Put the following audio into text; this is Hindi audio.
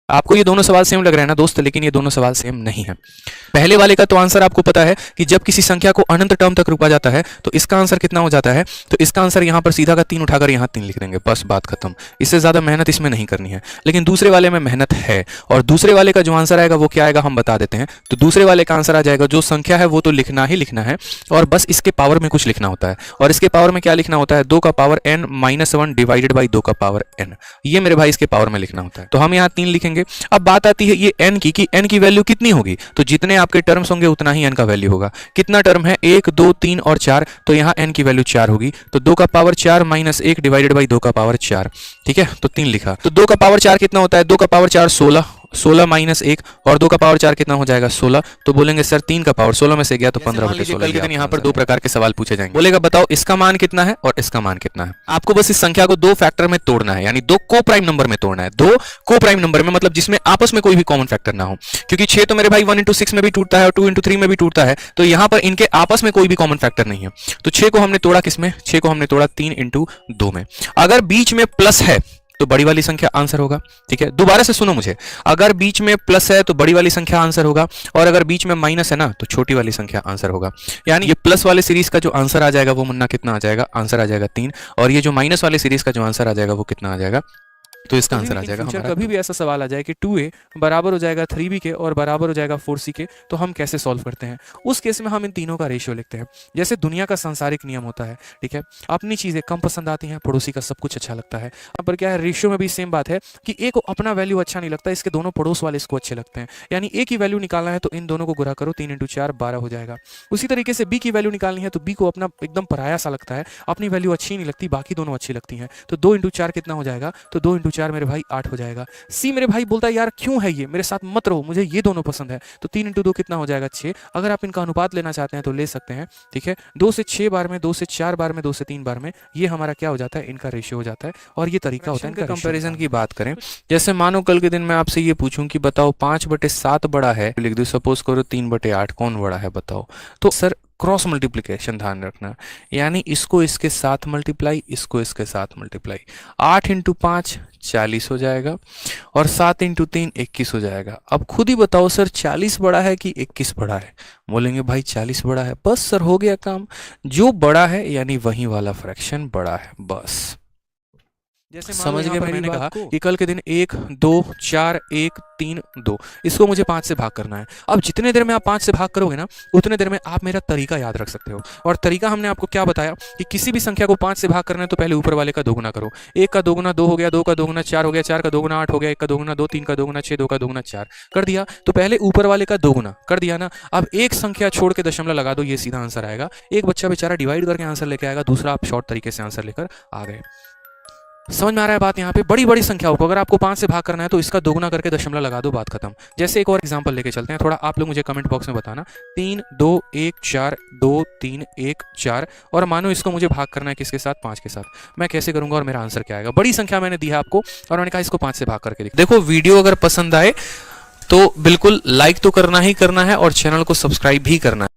आपको ये दोनों सवाल सेम लग रहे हैं ना दोस्त, लेकिन ये दोनों सवाल सेम नहीं है। पहले वाले का तो आंसर आपको पता है कि जब किसी संख्या को अनंत टर्म तक रुका जाता है तो इसका आंसर कितना हो जाता है, तो इसका आंसर यहाँ पर सीधा का 3 उठाकर यहाँ 3 लिख देंगे, बस बात खत्म। इससे ज्यादा मेहनत इसमें नहीं करनी है। लेकिन दूसरे वाले में मेहनत है, और दूसरे वाले का जो आंसर आएगा वो क्या आएगा हम बता देते हैं। तो दूसरे वाले का आंसर आ जाएगा, जो संख्या है वो तो लिखना ही लिखना है, और बस इसके पावर में कुछ लिखना होता है। और इसके पावर में क्या लिखना होता है, 2 का पावर n - 1 डिवाइडेड बाई 2 का पावर n। ये मेरे भाई इसके पावर में लिखना होता है। तो हम यहाँ 3 लिखेंगे। अब बात आती है ये n की, कि n की वैल्यू कितनी होगी, तो जितने आपके टर्म्स होंगे उतना ही n का वैल्यू होगा। कितना टर्म है, 1 2 3 और 4, तो यहाँ n की वैल्यू 4 होगी। तो 2 का पावर 4 - 1 डिवाइडेड बाई 2 का पावर 4। ठीक है, तो 3 लिखा। तो 2 का पावर 4 कितना होता है, 2 का पावर 4 16, 16 - 1, और 2 का पावर 4 कितना हो जाएगा 16। तो बोलेंगे सर 3 का पावर 16 में से गया तो 15/16। कल के दिन यहाँ पर 2 प्रकार के सवाल पूछे जाएंगे। बोलेगा बताओ इसका मान कितना है और इसका मान कितना है। आपको बस इस संख्या को 2 फैक्टर में तोड़ना है, यानी 2 को प्राइम नंबर में तोड़ना है। 2 को प्राइम नंबर में मतलब जिसमें आपस में कोई भी कॉमन फैक्टर ना हो, क्योंकि 6 तो मेरे भाई 1 × 6 में भी टूटता है और 2 × 3 में भी टूटता है। तो यहाँ पर इनके आपस में कोई भी कॉमन फैक्टर नहीं है। तो 6 को हमने तोड़ा किसमें, 6 को हमने तोड़ा 3 × 2 में। अगर बीच में प्लस है तो बड़ी वाली संख्या आंसर होगा। ठीक है, दोबारा से सुनो मुझे, अगर बीच में प्लस है तो बड़ी वाली संख्या आंसर होगा, और अगर बीच में माइनस है ना तो छोटी वाली संख्या आंसर होगा। यानी ये प्लस वाले सीरीज का जो आंसर आ जाएगा वो मुन्ना कितना आ जाएगा, आंसर आ जाएगा 3, और ये जो माइनस वाले सीरीज का जो आंसर आ जाएगा वो कितना आ जाएगा, तो इसका आंसर आ जाएगा हमारा। कभी भी ऐसा सवाल आ जाए कि 2a बराबर हो जाएगा 3b के और बराबर हो जाएगा 4c के, तो हम कैसे सॉल्व करते हैं। उस केस में हम इन तीनों का रेशियो लिखते हैं, जैसे दुनिया का सांसारिक नियम होता है। ठीक है, अपनी चीजें कम पसंद आती हैं, पड़ोसी का सब कुछ अच्छा लगता है। अब पर क्या है, रेशियो में भी सेम बात है कि a को अपना वैल्यू अच्छा नहीं लगता, इसके दोनों पड़ोस वाले इसको अच्छे लगते हैं। यानी a की वैल्यू निकालना है तो इन दोनों को गुणा करो, 3 × 4 12 हो जाएगा। उसी तरीके से b की वैल्यू निकालनी है तो b को अपना एकदम पराया सा लगता है, अपनी वैल्यू अच्छी नहीं लगती, बाकी दोनों अच्छी लगती हैं। तो 2 × 4 कितना हो जाएगा, तो 2 × 4 मेरे भाई 8 हो जाएगा। सी मेरे भाई बोलता है यार क्यों है ये, मेरे साथ मत रहो, मुझे ये दोनों पसंद है। तो 3 × 2 कितना हो जाएगा 6। अगर आप इनका अनुपात लेना चाहते हैं तो ले सकते हैं। ठीक है, 2 से 6 बार में, 2 से 4 बार में, 2 से 3 बार में, ये हमारा क्या हो जाता है, इनका रेशियो हो जाता है। और ये तरीका होता है इनका कंपैरिजन की बात करें। जैसे मानो कल के दिन मैं आपसे ये पूछूं कि बताओ 5/7 बड़ा है, लिख दो, सपोज करो 3/8 कौन बड़ा है बताओ। तो सर क्रॉस मल्टीप्लिकेशन ध्यान रखना, यानी इसको इसके साथ मल्टीप्लाई, इसको इसके साथ मल्टीप्लाई। 8 × 5 40 हो जाएगा, और 7 × 3 21 हो जाएगा। अब खुद ही बताओ सर 40 बड़ा है कि 21 बड़ा है। बोलेंगे भाई 40 बड़ा है। बस सर हो गया काम, जो बड़ा है यानी वही वाला फ्रैक्शन बड़ा है, बस। जैसे समझ गए मैंने कहा कि कल के दिन 1 2 4 1 3 2, इसको मुझे 5 से भाग करना है। अब जितने देर में आप 5 से भाग करोगे ना, उतने देर में आप मेरा तरीका याद रख सकते हो। और तरीका हमने आपको क्या बताया कि किसी भी संख्या को 5 से भाग करना है तो पहले ऊपर वाले का दोगुना करो। 1 का दोगुना 2 हो गया, 2 का दोगुना 4 हो गया, 4 का दोगुना 8 हो गया, 1 का दोगुना 2, 3 का दोगुना 6, 2 का दोगुना 4 कर दिया। तो पहले ऊपर वाले का दोगुना कर दिया ना। अब एक संख्या छोड़ के दशमलव लगा दो, ये सीधा आंसर आएगा। एक बच्चा बेचारा डिवाइड करके आंसर लेके आएगा, दूसरा आप शॉर्ट तरीके से आंसर लेकर आ गए। समझ में आ रहा है बात। यहाँ पे बड़ी बड़ी संख्याओं को अगर आपको 5 से भाग करना है तो इसका दोगुना करके दशमलव लगा दो, बात खत्म। जैसे एक और एग्जांपल लेके चलते हैं, थोड़ा आप लोग मुझे कमेंट बॉक्स में बताना। 3 2 1 4 2 3 1 4, और मानो इसको मुझे भाग करना है किसके साथ, 5 के साथ। मैं कैसे करूंगा और मेरा आंसर क्या आएगा। बड़ी संख्या मैंने दी है आपको और मैंने कहा इसको 5 से भाग करके देखो। वीडियो अगर पसंद आए तो बिल्कुल लाइक तो करना ही करना है और चैनल को सब्सक्राइब भी करना है।